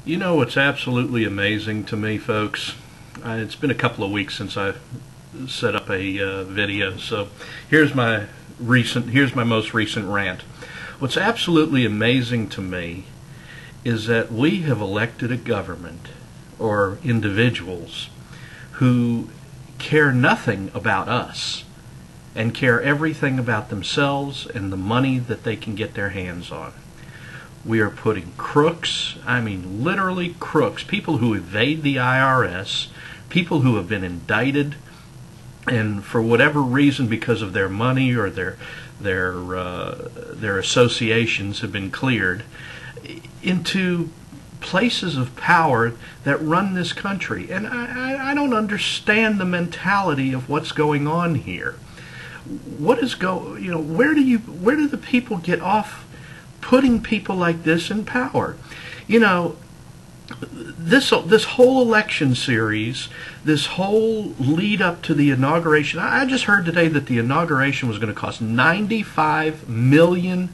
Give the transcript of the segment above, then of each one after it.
You know what's absolutely amazing to me, folks? It's been a couple of weeks since I set up a video, so here's my most recent rant. What's absolutely amazing to me is that we have elected a government or individuals who care nothing about us and care everything about themselves and the money that they can get their hands on. We are putting crooks, I mean literally crooks, people who evade the IRS, people who have been indicted and for whatever reason because of their money or their associations have been cleared, into places of power that run this country. And I don't understand the mentality of what's going on here. Where do the people get off putting people like this in power? You know, this whole election series, this whole lead up to the inauguration, I just heard today that the inauguration was going to cost $95 million.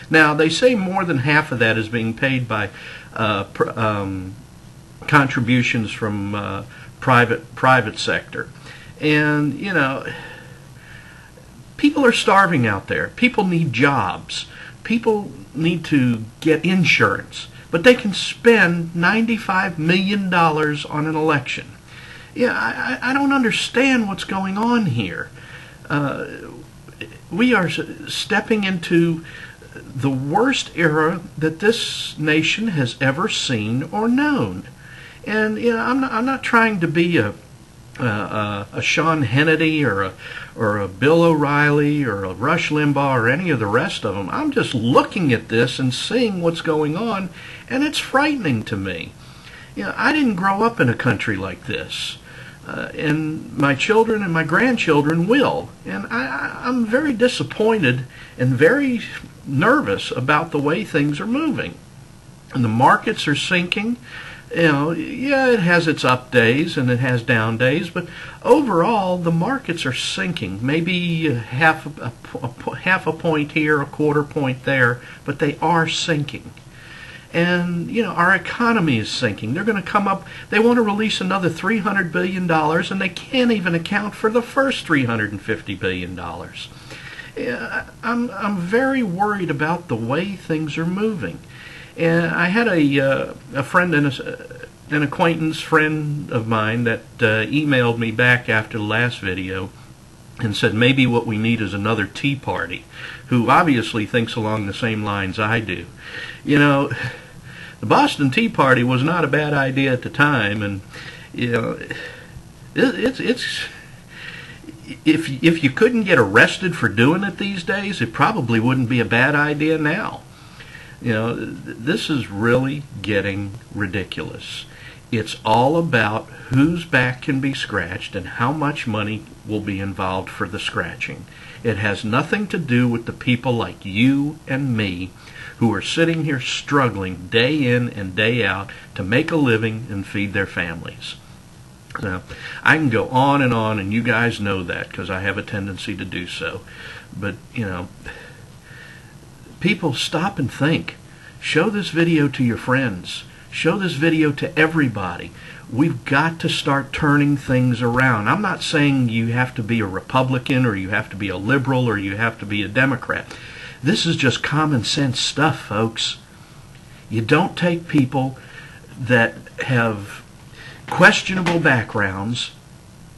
Now, they say more than half of that is being paid by contributions from private sector. And, you know, people are starving out there. People need jobs. People need to get insurance. But they can spend $95 million on an election. Yeah, I don't understand what's going on here. We are stepping into the worst era that this nation has ever seen or known. And you know, I'm not trying to be a Sean Hannity or a Bill O'Reilly or a Rush Limbaugh or any of the rest of them. I'm just looking at this and seeing what's going on, and it's frightening to me. You know, I didn't grow up in a country like this, and my children and my grandchildren will. And I'm very disappointed and very nervous about the way things are moving. And the markets are sinking. You know, yeah, it has its up days and it has down days, but overall the markets are sinking. Maybe half a point here, a quarter point there, but they are sinking. And you know, our economy is sinking. They're going to come up. They want to release another $300 billion, and they can't even account for the first $350 billion. I'm very worried about the way things are moving. And I had a friend and an acquaintance friend of mine that emailed me back after the last video and said maybe what we need is another Tea Party, who obviously thinks along the same lines I do. You know, the Boston Tea Party was not a bad idea at the time, and you know, it's if you couldn't get arrested for doing it these days, it probably wouldn't be a bad idea now. You know, this is really getting ridiculous. It's all about whose back can be scratched and how much money will be involved for the scratching. It has nothing to do with the people like you and me who are sitting here struggling day in and day out to make a living and feed their families. Now, I can go on, and you guys know that because I have a tendency to do so. But, you know, people, stop and think. Show this video to your friends. Show this video to everybody. We've got to start turning things around. I'm not saying you have to be a Republican or you have to be a liberal or you have to be a Democrat. This is just common sense stuff, folks. You don't take people that have questionable backgrounds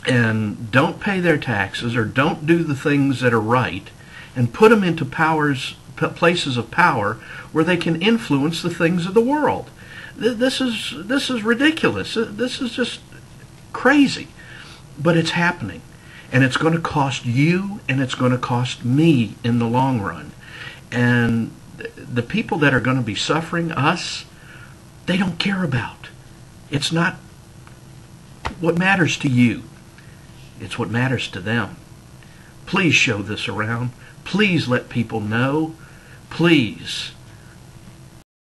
and don't pay their taxes or don't do the things that are right and put them into places of power where they can influence the things of the world. This is ridiculous. This is just crazy. But it's happening. And it's going to cost you and it's going to cost me in the long run. And the people that are going to be suffering, us, they don't care about. It's not what matters to you. It's what matters to them. Please show this around. Please let people know. Please.